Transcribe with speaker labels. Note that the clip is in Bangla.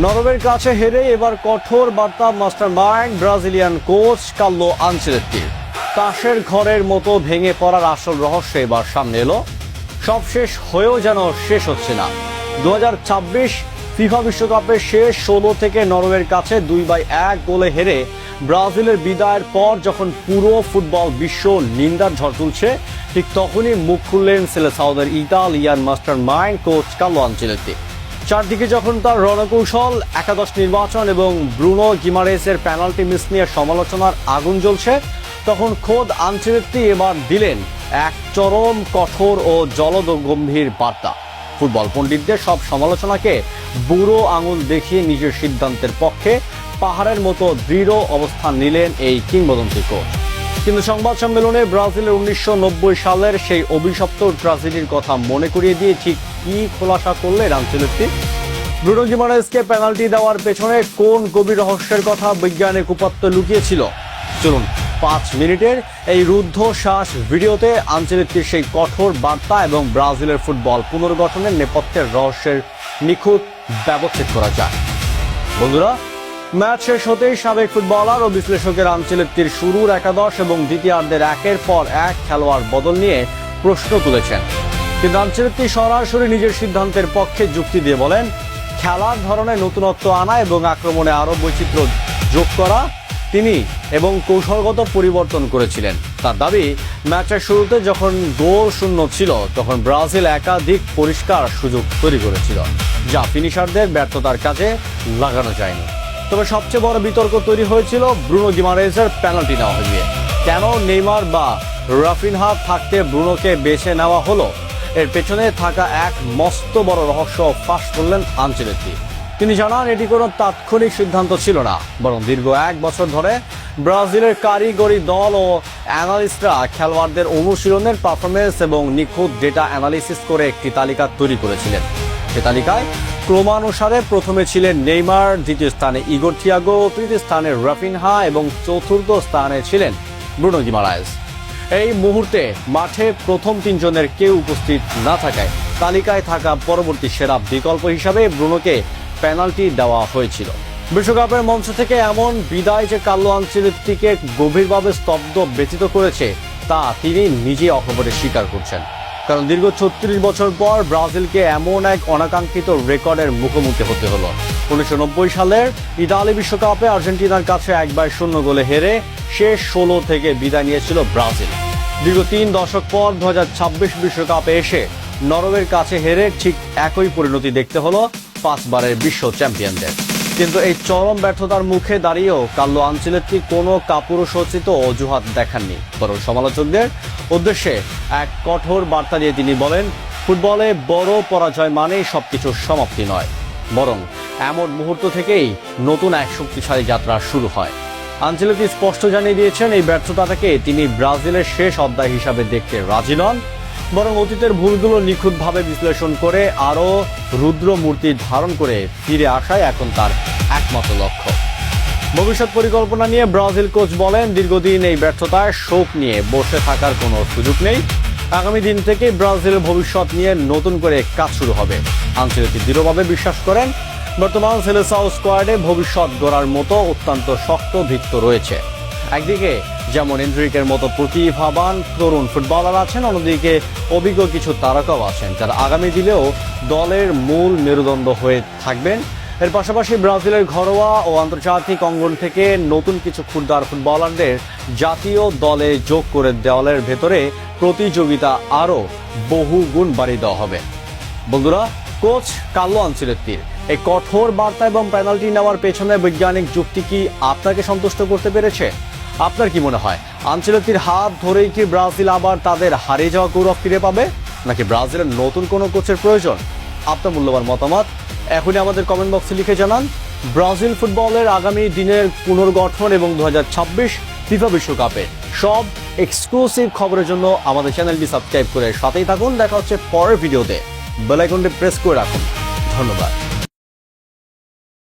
Speaker 1: নরওয়ের কাছে হেরে এবার কঠোর বার্তা মাস্টারমাইন্ড ব্রাজিলিয়ান কোচ কার্লো আনচেলত্তির। তাসের ঘরের মতো ভেঙে পড়ার আসল রহস্য এবার সামনে এলো। সব শেষ হয়েও যেন শেষ হচ্ছে না। 2026 ফিফা বিশ্বকাপের শেষ 16 থেকে নরওয়ের কাছে 2-1 গোলে হেরে ব্রাজিলের বিদায়ের পর যখন পুরো ফুটবল বিশ্ব নিন্দার ঝড় তুলছে, ঠিক তখনই মুখ খুললেন সেলেসাওদের Italian mastermind coach Carlo Ancelotti. চারদিকে যখন তার রণকৌশল, একাদশ নির্বাচন এবং ব্রুনো গিমারেসের পেনাল্টি মিস নিয়ে সমালোচনার আগুন জ্বলছে, তখন খোদ আনচেলত্তি এবার দিলেন এক চরম কঠোর ও জলদ গম্ভীর বার্তা। ফুটবল পণ্ডিতদের সব সমালোচনাকে বুড়ো আঙুল দেখিয়ে নিজের সিদ্ধান্তের পক্ষে পাহাড়ের মতো দৃঢ় অবস্থান নিলেন এই কিংবদন্তি কোচ। কিন্তু সংবাদ সম্মেলনে ব্রাজিলের 1990 সালের সেই অভিশপ্ত ট্র্যাজেডির কথা মনে করিয়ে দিয়ে ঠিক কি খোলাসা করলেন আনচেলত্তি? ব্রুনো গিমারেসকে পেনাল্টি দেওয়ার পেছনে কোন গভীর রহস্যের কথা বৈজ্ঞানিক উপাত্ত লুকিয়েছিল? চলুন 5 মিনিটের এই রুদ্ধশ্বাস ভিডিওতে আনচেলত্তির সেই কঠোর বার্তা এবং ব্রাজিলের ফুটবল পুনর্গঠনের নেপথ্যের রহস্যের নিখুঁত ব্যবচ্ছেদ করা যায়। বন্ধুরা, ম্যাচ শেষ হতেই সাবেক ফুটবলার ও বিশ্লেষকের আনচেলত্তির শুরুর একাদশ এবং দ্বিতীয়ার্ধের একের পর এক খেলোয়াড় বদল নিয়ে প্রশ্ন তুলেছেন। কিন্তু আনচেলত্তি সরাসরি নিজের সিদ্ধান্তের পক্ষে যুক্তি দিয়ে বলেন, খেলার ধরনে নতুনত্ব আনা এবং আক্রমণে আরো বৈচিত্র্য যোগ করা তিনি এবং কৌশলগত পরিবর্তন করেছিলেন। তার দাবি, ম্যাচের শুরুতে যখন গোল শূন্য ছিল তখন ব্রাজিল একাধিক পরিষ্কার সুযোগ তৈরি করেছিল, যা ফিনিশারদের ব্যর্থতার কাজে লাগানো যায়নি। তবে সবচেয়ে বড় বিতর্ক তৈরি হয়েছিল ব্রুনো গিমারেসের পেনাল্টি নেওয়া হয়ে। কেন নেইমার বা রাফিনহা থাকতে ব্রুনোকে বেছে নেওয়া হলো? এর পেছনে থাকা এক মস্ত বড় রহস্য ফাঁস করলেন আনচেলত্তি। তিনি জানান, এটি কোনো তাৎক্ষণিক সিদ্ধান্ত ছিল না, বরং দীর্ঘ 1 বছর ধরে ব্রাজিলের কারিগরি দল ও অ্যানালিস্টরা খেলোয়াড়দের অনুশীলনের পারফরমেন্স এবং নিখুঁত ডেটা অ্যানালিসিস করে একটি তালিকা তৈরি করেছিলেন। এ তালিকায় ক্রমানুসারে প্রথমে ছিলেন নেইমার, দ্বিতীয় স্থানে ইগোর থিয়াগো, তৃতীয় স্থানে রাফিনহা এবং চতুর্থ স্থানে ছিলেন ব্রুনো গিমারেস। এই মুহূর্তে মাঠে প্রথম 3 জনের কেউ উপস্থিত না থাকায় তালিকায় থাকা পরবর্তী সেরা বিকল্প হিসাবে ব্রুনোকে পেনাল্টি দেওয়া হয়েছিল। বিশ্বকাপের মঞ্চ থেকে এমন বিদায় যে কার্লো আনচেলত্তিকে গভীরভাবে স্তব্ধ ব্যথিত করেছে, তা তিনি নিজে অকপটে স্বীকার করছেন। কারণ দীর্ঘ 36 বছর পর ব্রাজিলকে এমন এক অনাকাঙ্ক্ষিত রেকর্ডের মুখোমুখি হতে হলো। 1990 সালের ইতালি বিশ্বকাপে আর্জেন্টিনার কাছে 1-0 গোলে হেরে শেষ 16 থেকে বিদায় নিয়েছিল ব্রাজিল। দীর্ঘ 3 দশক পর 2026 বিশ্বকাপে এসে নরওয়ের কাছে হেরে ঠিক একই পরিণতি দেখতে হলো 5 বারের বিশ্ব চ্যাম্পিয়নদের। কিন্তু এই চরম ব্যর্থতার মুখে দাঁড়িয়েও কার্লো আনচেলত্তি কোনো কাপুরুষোচিত অজুহাত দেখাননি, বরং সমালোচকদের উদ্দেশ্যে এক কঠোর বার্তা দিয়ে তিনি বলেন, ফুটবলে বড় পরাজয় মানেই সবকিছুর সমাপ্তি নয়, বরং এমন মুহূর্ত থেকেই নতুন এক শক্তিশালী যাত্রা শুরু হয়। আনচেলত্তি স্পষ্ট জানিয়ে দিয়েছেন, এই ব্যর্থতাটাকে তিনি ব্রাজিলের শেষ অধ্যায় হিসাবে দেখতে রাজি নন, বরং অতীতের ভুলগুলো নিখুঁতভাবে বিশ্লেষণ করে আরও রুদ্র মূর্তি ধারণ করে ফিরে আসাই এখন তার একমাত্র লক্ষ্য। ভবিষ্যৎ পরিকল্পনা নিয়ে ব্রাজিল কোচ বলেন, দীর্ঘদিন এই ব্যর্থতায় শোক নিয়ে বসে থাকার কোনো সুযোগ নেই। আগামী দিন থেকে ব্রাজিলের ভবিষ্যৎ নিয়ে নতুন করে কাজ শুরু হবে। আনচেলত্তি দৃঢ়ভাবে বিশ্বাস করেন, বর্তমান সেলেসাও স্কোয়াডে ভবিষ্যৎ গড়ার মতো অত্যন্ত শক্ত ভিত্তি রয়েছে। একদিকে যেমন এনরিকের মতো প্রতিভাবান তরুণ ফুটবলার আছেন, অন্যদিকে অভিজ্ঞ কিছু তারকাও আছেন যারা আগামী দিনেও দলের মূল মেরুদণ্ড হয়ে থাকবেন। এর পাশাপাশি ব্রাজিলের ঘরোয়া ও আন্তর্জাতিক অঙ্গন থেকে নতুন কিছু ক্ষুদ্র ফুটবলারদের জাতীয় দলে যোগ করে দলের ভেতরে প্রতিযোগিতা আরও বহু গুণ বাড়িয়ে দেওয়া হবে। বন্ধুরা, কোচ কার্লো আনচেলত্তির এই কঠোর বার্তা এবং পেনাল্টি নেওয়ার পেছনে বৈজ্ঞানিক যুক্তি কি আপনাকে সন্তুষ্ট করতে পেরেছে? আপনার কি মনে হয়, আনচেলত্তির হাত ধরেই কি ব্রাজিল আবার তাদের হারিয়ে যাওয়া গৌরব ফিরে পাবে, নাকি ব্রাজিলের নতুন কোনো কোচের প্রয়োজন? আপনার মূল্যবান মতামত এখনই আমাদের কমেন্ট বক্সে লিখে জানান। ব্রাজিল ফুটবলের আগামী দিনের পুনর্গঠন এবং 2026 ফিফা বিশ্বকাপে সব এক্সক্লুসিভ খবরের জন্য আমাদের চ্যানেলটি সাবস্ক্রাইব করে সাথেই থাকুন। দেখা হচ্ছে পরের ভিডিওতে। বেল আইকনটি প্রেস করে রাখুন। ধন্যবাদ।